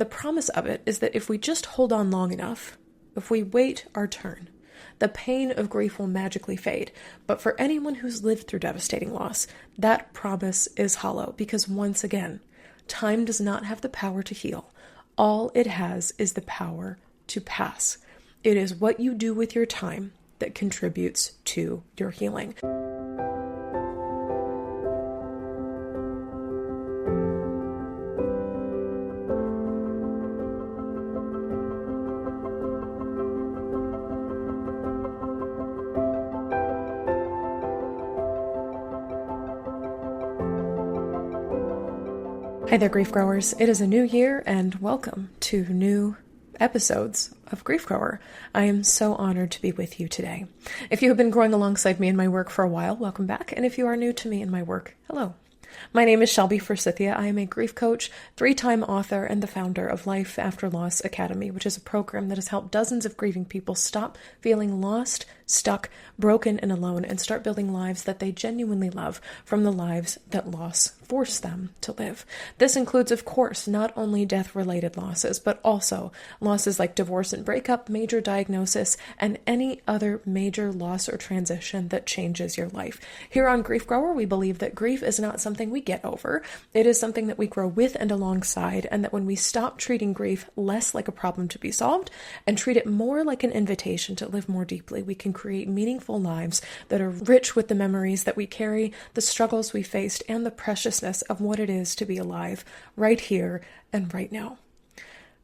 The promise of it is that if we just hold on long enough, if we wait our turn, the pain of grief will magically fade. But for anyone who's lived through devastating loss, that promise is hollow because once again, time does not have the power to heal. All it has is the power to pass. It is what you do with your time that contributes to your healing. Hi there, grief growers. It is a new year and welcome to new episodes of Grief Grower. I am so honored to be with you today. If you have been growing alongside me in my work for a while, welcome back. And if you are new to me in my work, hello. My name is Shelby Forsythia. I am a grief coach, 3-time author, and the founder of Life After Loss Academy, which is a program that has helped dozens of grieving people stop feeling lost, stuck, broken, and alone, and start building lives that they genuinely love from the lives that loss forced them to live. This includes, of course, not only death-related losses, but also losses like divorce and breakup, major diagnosis, and any other major loss or transition that changes your life. Here on Grief Grower, we believe that grief is not something we get over. It is something that we grow with and alongside, and that when we stop treating grief less like a problem to be solved and treat it more like an invitation to live more deeply, we can create meaningful lives that are rich with the memories that we carry, the struggles we faced, and the preciousness of what it is to be alive right here and right now.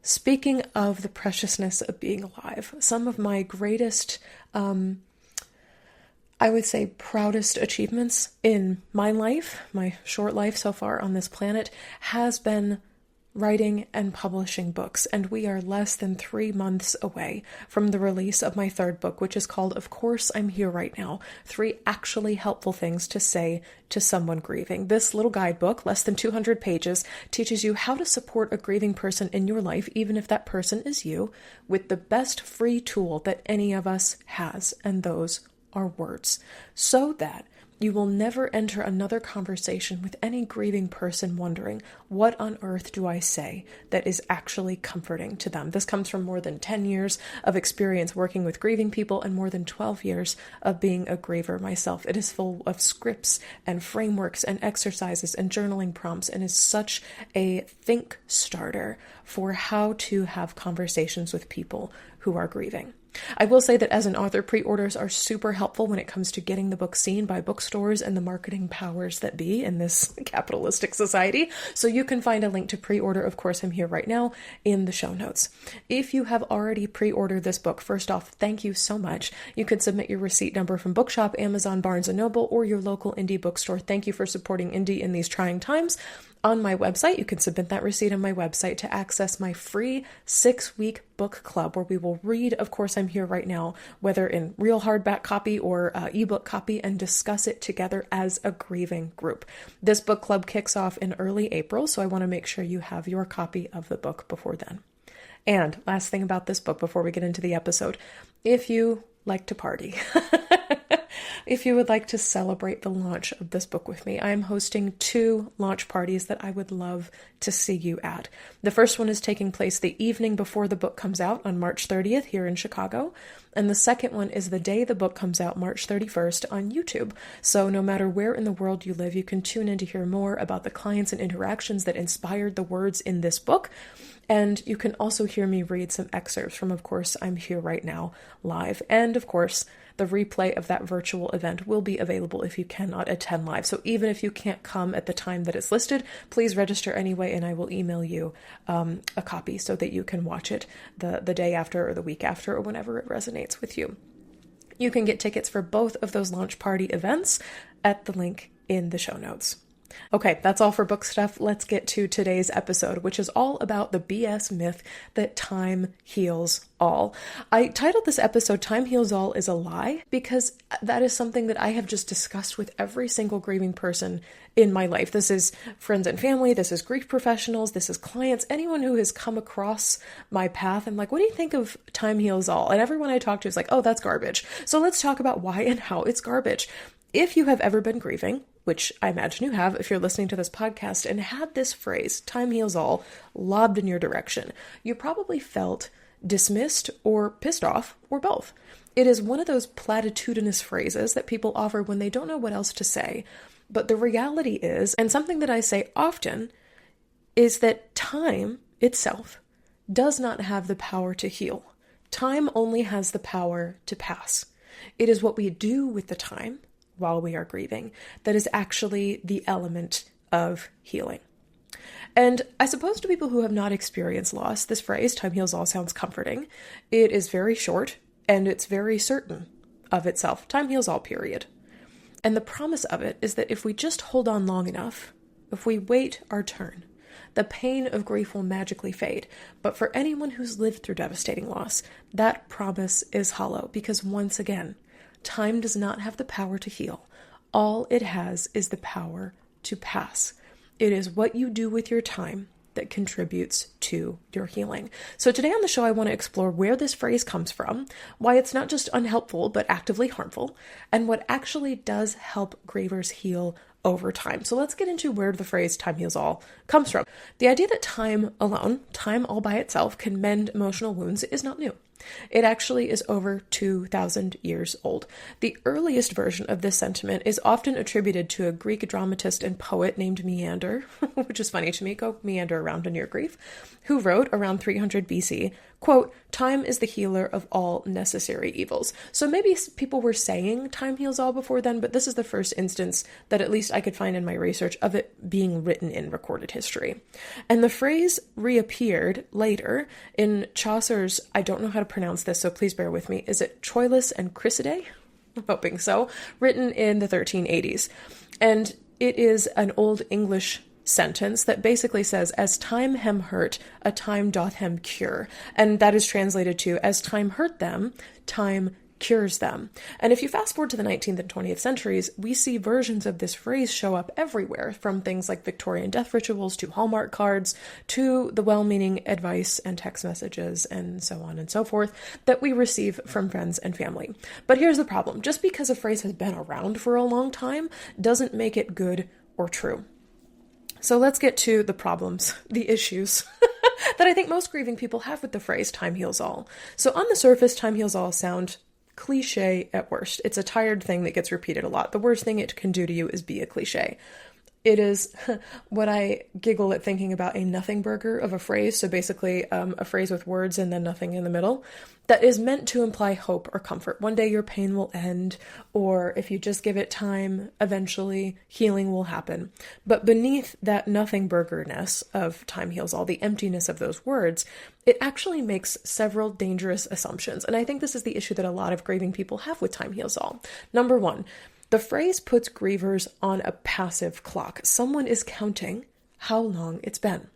Speaking of the preciousness of being alive, some of my greatest, I would say proudest achievements in my life, my short life so far on this planet, has been writing and publishing books, and we are less than 3 months away from the release of my third book, which is called Of Course I'm Here Right Now, 3 actually helpful things to say to someone grieving. This little guidebook, less than 200 pages, teaches you how to support a grieving person in your life, even if that person is you, with the best free tool that any of us has, and those are words, so that you will never enter another conversation with any grieving person wondering, what on earth do I say that is actually comforting to them? This comes from more than 10 years of experience working with grieving people and more than 12 years of being a griever myself. It is full of scripts and frameworks and exercises and journaling prompts, and is such a think starter for how to have conversations with people who are grieving. I will say that as an author, pre-orders are super helpful when it comes to getting the book seen by bookstores and the marketing powers that be in this capitalistic society. So you can find a link to pre-order, Of Course I'm Here Right Now, in the show notes. If you have already pre-ordered this book, first off, thank you so much. You could submit your receipt number from Bookshop, Amazon, Barnes & Noble, or your local indie bookstore. Thank you for supporting indie in these trying times. On my website, you can submit that receipt on my website to access my free 6-week book club, where we will read Of Course I'm Here Right Now, whether in real hardback copy or ebook copy, and discuss it together as a grieving group. This book club kicks off in early April, so I want to make sure you have your copy of the book before then. And last thing about this book before we get into the episode, if you like to party, if you would like to celebrate the launch of this book with me, I am hosting 2 launch parties that I would love to see you at. The first one is taking place the evening before the book comes out on March 30th here in Chicago. And the second one is the day the book comes out, March 31st, on YouTube. So no matter where in the world you live, you can tune in to hear more about the clients and interactions that inspired the words in this book. And you can also hear me read some excerpts from Of Course I'm Here Right Now live. And of course, the replay of that virtual event will be available if you cannot attend live. So even if you can't come at the time that it's listed, please register anyway, and I will email you a copy so that you can watch it the day after or the week after or whenever it resonates with you. You can get tickets for both of those launch party events at the link in the show notes. Okay, that's all for book stuff. Let's get to today's episode, which is all about the BS myth that time heals all. I titled this episode, Time Heals All is a Lie, because that is something that I have just discussed with every single grieving person in my life. This is friends and family, this is grief professionals, this is clients, anyone who has come across my path. I'm like, what do you think of time heals all? And everyone I talk to is like, oh, that's garbage. So let's talk about why and how it's garbage. If you have ever been grieving, which I imagine you have if you're listening to this podcast, and had this phrase, time heals all, lobbed in your direction, you probably felt dismissed or pissed off or both. It is one of those platitudinous phrases that people offer when they don't know what else to say. But the reality is, and something that I say often, is that time itself does not have the power to heal. Time only has the power to pass. It is what we do with the time while we are grieving that is actually the element of healing. And I suppose to people who have not experienced loss, this phrase, time heals all, sounds comforting. It is very short and it's very certain of itself. Time heals all, period. And the promise of it is that if we just hold on long enough, if we wait our turn, the pain of grief will magically fade. But for anyone who's lived through devastating loss, that promise is hollow because once again, time does not have the power to heal. All it has is the power to pass. It is what you do with your time that contributes to your healing. So today on the show, I want to explore where this phrase comes from, why it's not just unhelpful, but actively harmful, and what actually does help grievers heal over time. So let's get into where the phrase time heals all comes from. The idea that time alone, time all by itself, can mend emotional wounds is not new. It actually is over 2,000 years old. The earliest version of this sentiment is often attributed to a Greek dramatist and poet named Meander, which is funny to me, go meander around in your grief, who wrote around 300 BC, quote, "Time is the healer of all necessary evils." So maybe people were saying time heals all before then, but this is the first instance that at least I could find in my research of it being written in recorded history. And the phrase reappeared later in Chaucer's, I don't know how to pronounce this, so please bear with me. Is it Troilus and Cressida? I'm hoping so. Written in the 1380s. And it is an Old English sentence that basically says, "As time hem hurt, a time doth hem cure." And that is translated to, "As time hurt them, time cures them." And if you fast forward to the 19th and 20th centuries, we see versions of this phrase show up everywhere, from things like Victorian death rituals to Hallmark cards to the well-meaning advice and text messages and so on and so forth that we receive from friends and family. But here's the problem. Just because a phrase has been around for a long time doesn't make it good or true. So let's get to the problems, the issues that I think most grieving people have with the phrase time heals all. So on the surface, time heals all sound cliche at worst. It's a tired thing that gets repeated a lot. The worst thing it can do to you is be a cliche. It is what I giggle at thinking about, a nothing burger of a phrase. So basically a phrase with words and then nothing in the middle that is meant to imply hope or comfort. One day your pain will end, or if you just give it time, eventually healing will happen. But beneath that nothing burgerness of time heals all, the emptiness of those words, it actually makes several dangerous assumptions. And I think this is the issue that a lot of grieving people have with time heals all. Number one, the phrase puts grievers on a passive clock. Someone is counting how long it's been.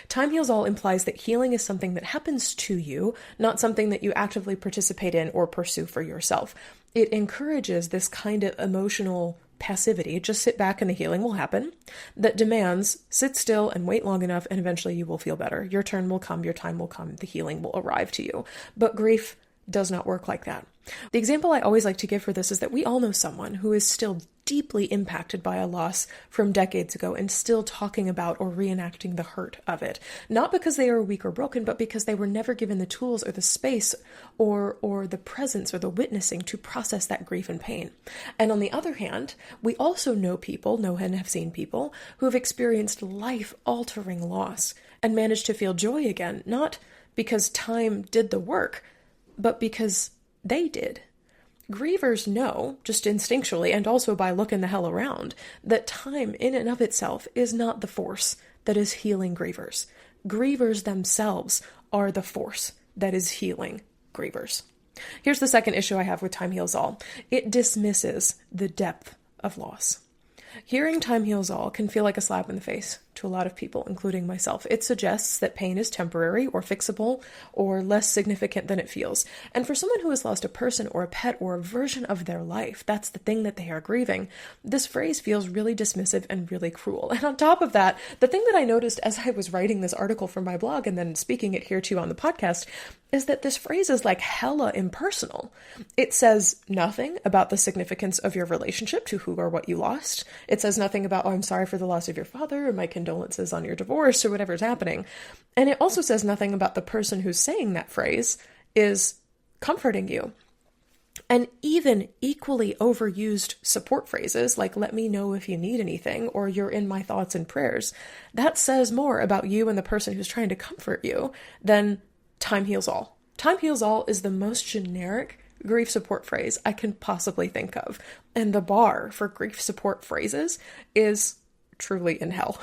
Time heals all implies that healing is something that happens to you, not something that you actively participate in or pursue for yourself. It encourages this kind of emotional passivity, just sit back and the healing will happen, that demands sit still and wait long enough and eventually you will feel better. Your turn will come, your time will come, the healing will arrive to you. But grief does not work like that. The example I always like to give for this is that we all know someone who is still deeply impacted by a loss from decades ago and still talking about or reenacting the hurt of it. Not because they are weak or broken, but because they were never given the tools or the space or the presence or the witnessing to process that grief and pain. And on the other hand, we also know and have seen people who have experienced life-altering loss and managed to feel joy again, not because time did the work, but because they did. Grievers know, just instinctually and also by looking the hell around, that time in and of itself is not the force that is healing grievers. Grievers themselves are the force that is healing grievers. Here's the second issue I have with time heals all. It dismisses the depth of loss. Hearing time heals all can feel like a slap in the face to a lot of people, including myself. It suggests that pain is temporary or fixable or less significant than it feels. And for someone who has lost a person or a pet or a version of their life, that's the thing that they are grieving, this phrase feels really dismissive and really cruel. And on top of that, the thing that I noticed as I was writing this article for my blog and then speaking it here too on the podcast is that this phrase is like hella impersonal. It says nothing about the significance of your relationship to who or what you lost. It says nothing about, oh, I'm sorry for the loss of your father, or my condolences on your divorce, or whatever's happening. And it also says nothing about the person who's saying that phrase is comforting you. And even equally overused support phrases like, let me know if you need anything, or you're in my thoughts and prayers, that says more about you and the person who's trying to comfort you than time heals all. Time heals all is the most generic grief support phrase I can possibly think of. And the bar for grief support phrases is truly in hell.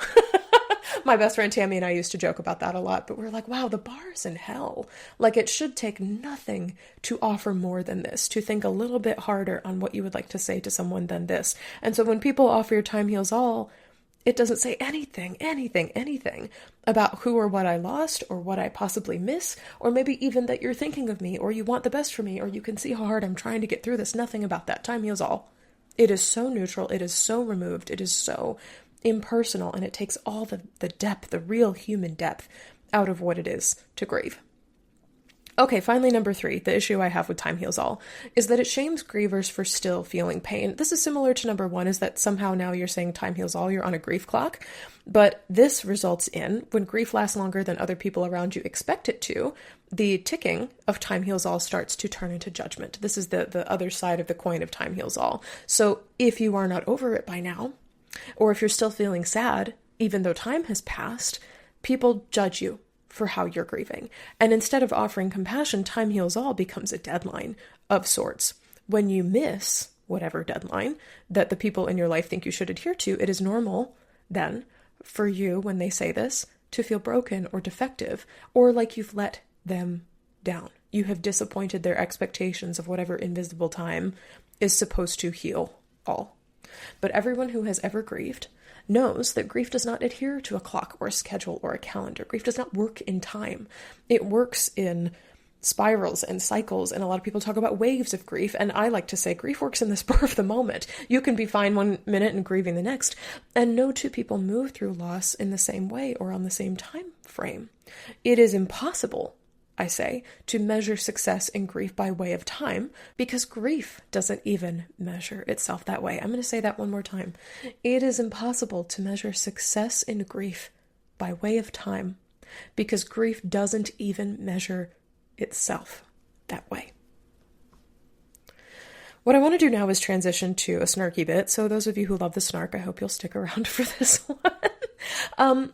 My best friend Tammy and I used to joke about that a lot, but we're like, wow, the bar is in hell. Like, it should take nothing to offer more than this, to think a little bit harder on what you would like to say to someone than this. And so when people offer your time heals all, it doesn't say anything about who or what I lost or what I possibly miss, or maybe even that you're thinking of me or you want the best for me or you can see how hard I'm trying to get through this. Nothing about that. Time heals all. It is so neutral. It is so removed. It is so impersonal, and it takes all the depth, the real human depth out of what it is to grieve. Okay, finally, number 3, the issue I have with time heals all, is that it shames grievers for still feeling pain. This is similar to number 1, is that somehow now you're saying time heals all, you're on a grief clock. But this results in, when grief lasts longer than other people around you expect it to, the ticking of time heals all starts to turn into judgment. This is the other side of the coin of time heals all. So if you are not over it by now, or if you're still feeling sad, even though time has passed, people judge you for how you're grieving. And instead of offering compassion, time heals all becomes a deadline of sorts. When you miss whatever deadline that the people in your life think you should adhere to, it is normal then for you, when they say this, to feel broken or defective, or like you've let them down. You have disappointed their expectations of whatever invisible time is supposed to heal all. But everyone who has ever grieved knows that grief does not adhere to a clock or a schedule or a calendar. Grief does not work in time. It works in spirals and cycles, and a lot of people talk about waves of grief, and I like to say grief works in the spur of the moment. You can be fine one minute and grieving the next, and no two people move through loss in the same way or on the same time frame. It is impossible, I say, to measure success in grief by way of time, because grief doesn't even measure itself that way. I'm going to say that one more time. It is impossible to measure success in grief by way of time, because grief doesn't even measure itself that way. What I want to do now is transition to a snarky bit. So those of you who love the snark, I hope you'll stick around for this one.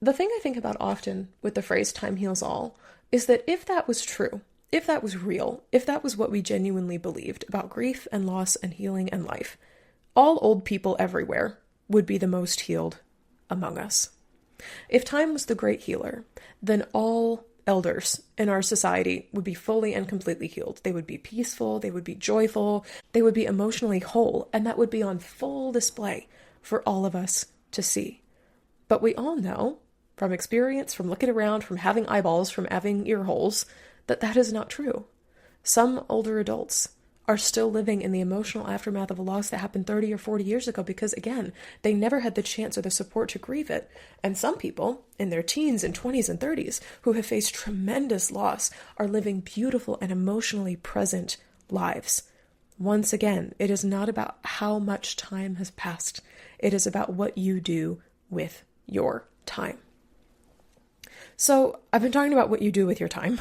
The thing I think about often with the phrase time heals all is that if that was true, if that was real, if that was what we genuinely believed about grief and loss and healing and life, all old people everywhere would be the most healed among us. If time was the great healer, then all elders in our society would be fully and completely healed. They would be peaceful, they would be joyful, they would be emotionally whole, and that would be on full display for all of us to see. But we all know, from experience, from looking around, from having eyeballs, from having ear holes, that that is not true. Some older adults are still living in the emotional aftermath of a loss that happened 30 or 40 years ago because, again, they never had the chance or the support to grieve it. And some people in their teens and 20s and 30s who have faced tremendous loss are living beautiful and emotionally present lives. Once again, it is not about how much time has passed. It is about what you do with your time. So I've been talking about what you do with your time.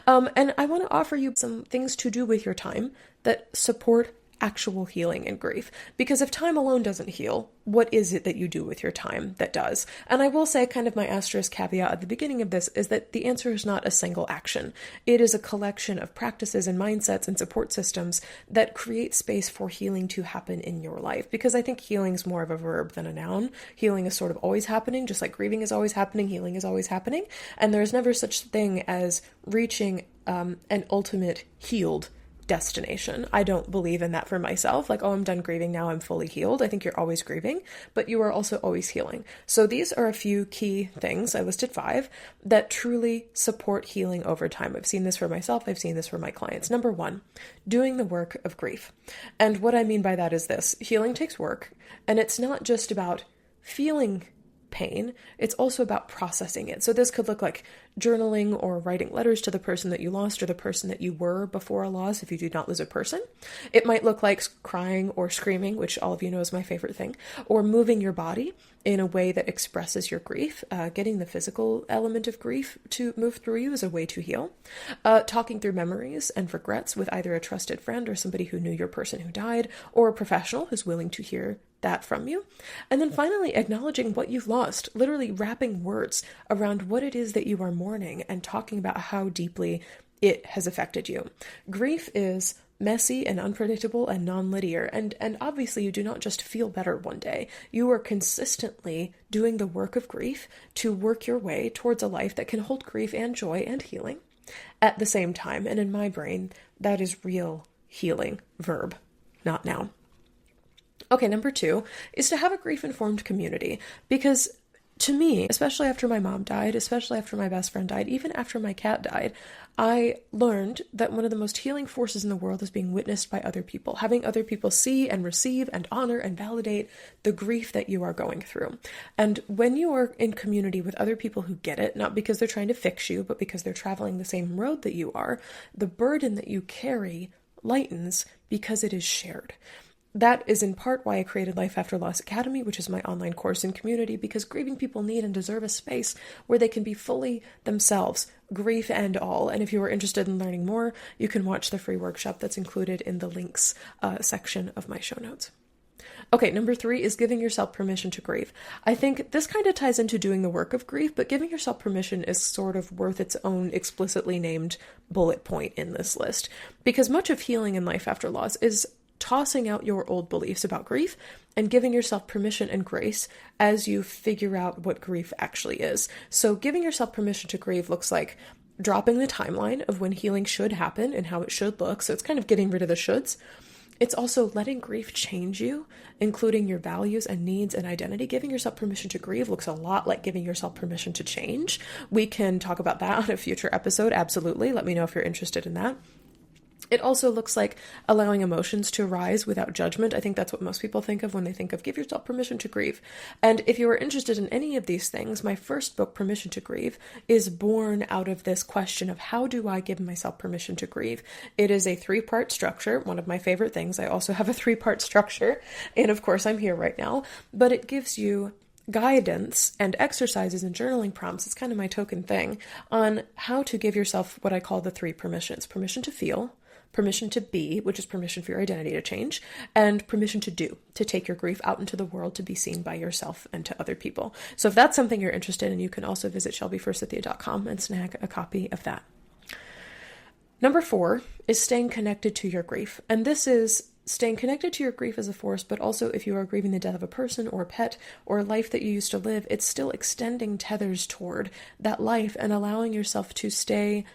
And I want to offer you some things to do with your time that support actual healing and grief. Because if time alone doesn't heal, what is it that you do with your time that does? And I will say, kind of my asterisk caveat at the beginning of this, is that the answer is not a single action. It is a collection of practices and mindsets and support systems that create space for healing to happen in your life. Because I think healing is more of a verb than a noun. Healing is sort of always happening, just like grieving is always happening, healing is always happening. And there's never such thing as reaching an ultimate healed destination. I don't believe in that for myself. Like, oh, I'm done grieving now, I'm fully healed. I think you're always grieving, but you are also always healing. So these are a few key things, I listed 5, that truly support healing over time. I've seen this for myself. I've seen this for my clients. Number 1, doing the work of grief. And what I mean by that is this: healing takes work, and it's not just about feeling pain, it's also about processing it. So this could look like journaling or writing letters to the person that you lost or the person that you were before a loss if you did not lose a person. It might look like crying or screaming, which all of you know is my favorite thing, or moving your body in a way that expresses your grief. Getting the physical element of grief to move through you is a way to heal. Talking through memories and regrets with either a trusted friend or somebody who knew your person who died, or a professional who's willing to hear that from you. And then finally, acknowledging what you've lost, literally wrapping words around what it is that you are mourning and talking about how deeply it has affected you. Grief is messy and unpredictable and non-linear, and obviously you do not just feel better one day. You are consistently doing the work of grief to work your way towards a life that can hold grief and joy and healing at the same time. And in my brain, that is real healing verb, not noun. Okay, number 2 is to have a grief-informed community, because to me, especially after my mom died, especially after my best friend died, even after my cat died, I learned that one of the most healing forces in the world is being witnessed by other people, having other people see and receive and honor and validate the grief that you are going through. And when you are in community with other people who get it, not because they're trying to fix you, but because they're traveling the same road that you are, the burden that you carry lightens because it is shared. That is in part why I created Life After Loss Academy, which is my online course and community, because grieving people need and deserve a space where they can be fully themselves, grief and all. And if you are interested in learning more, you can watch the free workshop that's included in the links section of my show notes. Okay, number 3 is giving yourself permission to grieve. I think this kind of ties into doing the work of grief, but giving yourself permission is sort of worth its own explicitly named bullet point in this list, because much of healing in life after loss is tossing out your old beliefs about grief and giving yourself permission and grace as you figure out what grief actually is. So giving yourself permission to grieve looks like dropping the timeline of when healing should happen and how it should look. So it's kind of getting rid of the shoulds. It's also letting grief change you, including your values and needs and identity. Giving yourself permission to grieve looks a lot like giving yourself permission to change. We can talk about that on a future episode. Absolutely. Let me know if you're interested in that. It also looks like allowing emotions to rise without judgment. I think that's what most people think of when they think of give yourself permission to grieve. And if you are interested in any of these things, my first book, Permission to Grieve, is born out of this question of how do I give myself permission to grieve? It is a 3-part structure, one of my favorite things. I also have a 3-part structure, and of course I'm here right now, but it gives you guidance and exercises and journaling prompts. It's kind of my token thing on how to give yourself what I call the 3 permissions: permission to feel, permission to be, which is permission for your identity to change, and permission to do, to take your grief out into the world to be seen by yourself and to other people. So if that's something you're interested in, you can also visit shelbyforsythia.com and snag a copy of that. Number 4 is staying connected to your grief. And this is staying connected to your grief as a force, but also if you are grieving the death of a person or a pet or a life that you used to live, it's still extending tethers toward that life and allowing yourself to stay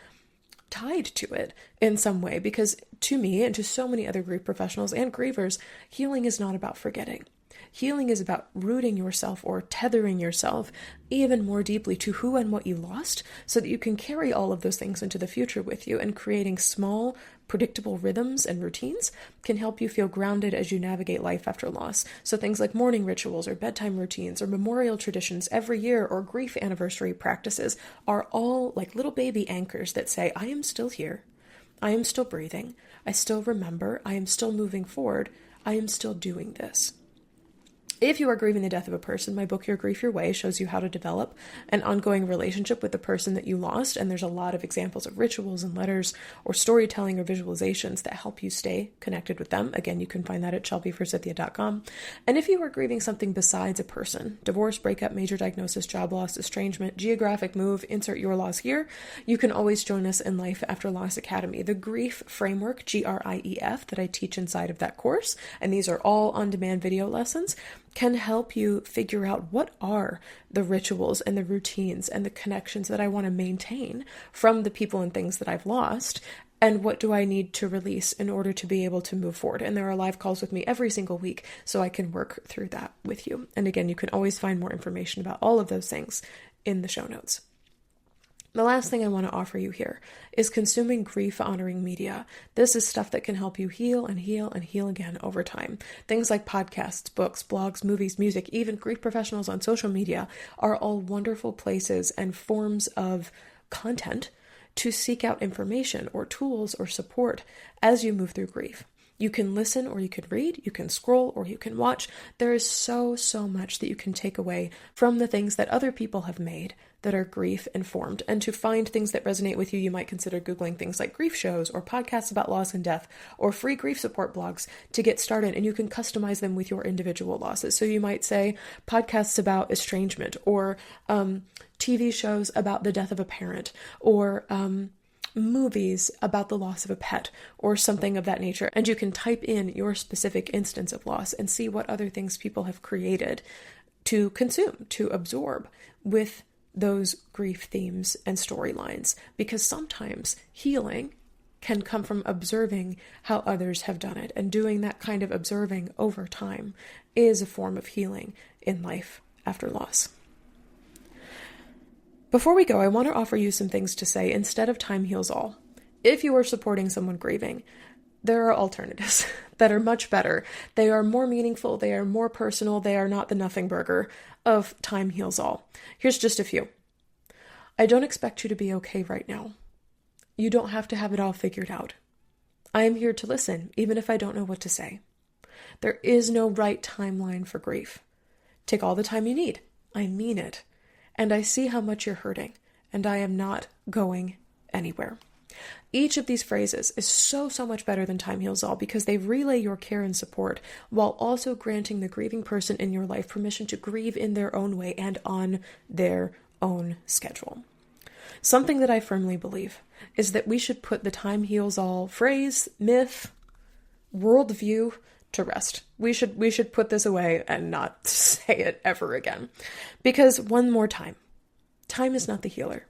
tied to it in some way, because to me and to so many other grief professionals and grievers, healing is not about forgetting. Healing is about rooting yourself or tethering yourself even more deeply to who and what you lost so that you can carry all of those things into the future with you, and creating small, predictable rhythms and routines can help you feel grounded as you navigate life after loss. So things like morning rituals or bedtime routines or memorial traditions every year or grief anniversary practices are all like little baby anchors that say, I am still here. I am still breathing. I still remember. I am still moving forward. I am still doing this. If you are grieving the death of a person, my book, Your Grief Your Way, shows you how to develop an ongoing relationship with the person that you lost. And there's a lot of examples of rituals and letters or storytelling or visualizations that help you stay connected with them. Again, you can find that at shelbyforsythia.com. And if you are grieving something besides a person, divorce, breakup, major diagnosis, job loss, estrangement, geographic move, insert your loss here, you can always join us in Life After Loss Academy. The grief framework, GRIEF, that I teach inside of that course, and these are all on-demand video lessons, can help you figure out what are the rituals and the routines and the connections that I want to maintain from the people and things that I've lost, And what do I need to release in order to be able to move forward? And there are live calls with me every single week, so I can work through that with you. And again, you can always find more information about all of those things in the show notes. The last thing I want to offer you here is consuming grief-honoring media. This is stuff that can help you heal and heal and heal again over time. Things like podcasts, books, blogs, movies, music, even grief professionals on social media are all wonderful places and forms of content to seek out information or tools or support as you move through grief. You can listen or you can read, you can scroll or you can watch. There is so much that you can take away from the things that other people have made that are grief informed. And to find things that resonate with you, you might consider Googling things like grief shows or podcasts about loss and death or free grief support blogs to get started, and you can customize them with your individual losses. So you might say podcasts about estrangement or TV shows about the death of a parent or movies about the loss of a pet or something of that nature. And you can type in your specific instance of loss and see what other things people have created to consume, to absorb with those grief themes and storylines. Because sometimes healing can come from observing how others have done it. And doing that kind of observing over time is a form of healing in life after loss. Before we go, I want to offer you some things to say instead of time heals all. If you are supporting someone grieving, there are alternatives that are much better. They are more meaningful. They are more personal. They are not the nothing burger of time heals all. Here's just a few. I don't expect you to be okay right now. You don't have to have it all figured out. I am here to listen, even if I don't know what to say. There is no right timeline for grief. Take all the time you need. I mean it. And I see how much you're hurting, and I am not going anywhere. Each of these phrases is so much better than time heals all because they relay your care and support while also granting the grieving person in your life permission to grieve in their own way and on their own schedule. Something that I firmly believe is that we should put the time heals all phrase, myth, worldview to rest. We should put this away and not say it ever again. Because one more time, time is not the healer.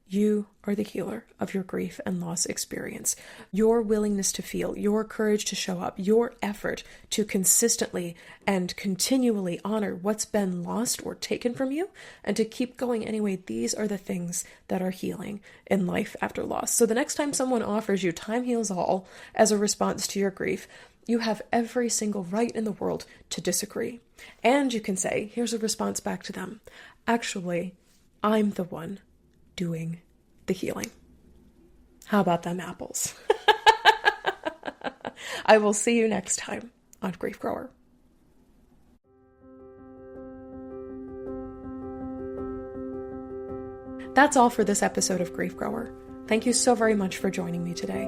You are the healer of your grief and loss experience. Your willingness to feel, your courage to show up, your effort to consistently and continually honor what's been lost or taken from you, and to keep going anyway, these are the things that are healing in life after loss. So the next time someone offers you time heals all as a response to your grief, you have every single right in the world to disagree. And you can say, here's a response back to them. Actually, I'm the one doing the healing. How about them apples? I will see you next time on Grief Grower. That's all for this episode of Grief Grower. Thank you so very much for joining me today.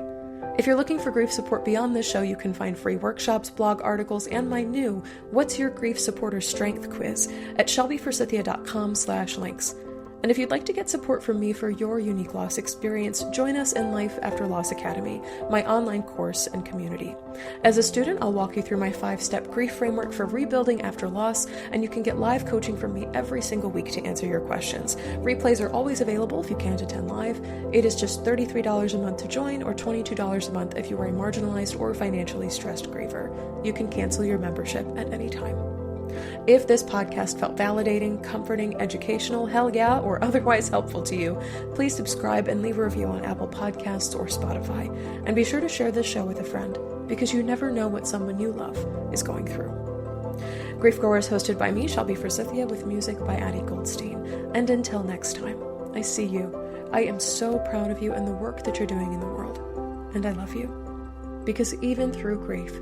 If you're looking for grief support beyond this show, you can find free workshops, blog articles, and my new What's Your Grief Supporter Strength quiz at shelbyforsythia.com/links. And if you'd like to get support from me for your unique loss experience, join us in Life After Loss Academy, my online course and community. As a student, I'll walk you through my 5-step grief framework for rebuilding after loss, and you can get live coaching from me every single week to answer your questions. Replays are always available if you can't attend live. It is just $33 a month to join, or $22 a month if you are a marginalized or financially stressed griever. You can cancel your membership at any time. If this podcast felt validating, comforting, educational, hell yeah, or otherwise helpful to you, please subscribe and leave a review on Apple Podcasts or Spotify. And be sure to share this show with a friend, because you never know what someone you love is going through. Grief Grower is hosted by me, Shelby Forsythia, with music by Addie Goldstein. And until next time, I see you. I am so proud of you and the work that you're doing in the world. And I love you. Because even through grief,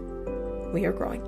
we are growing.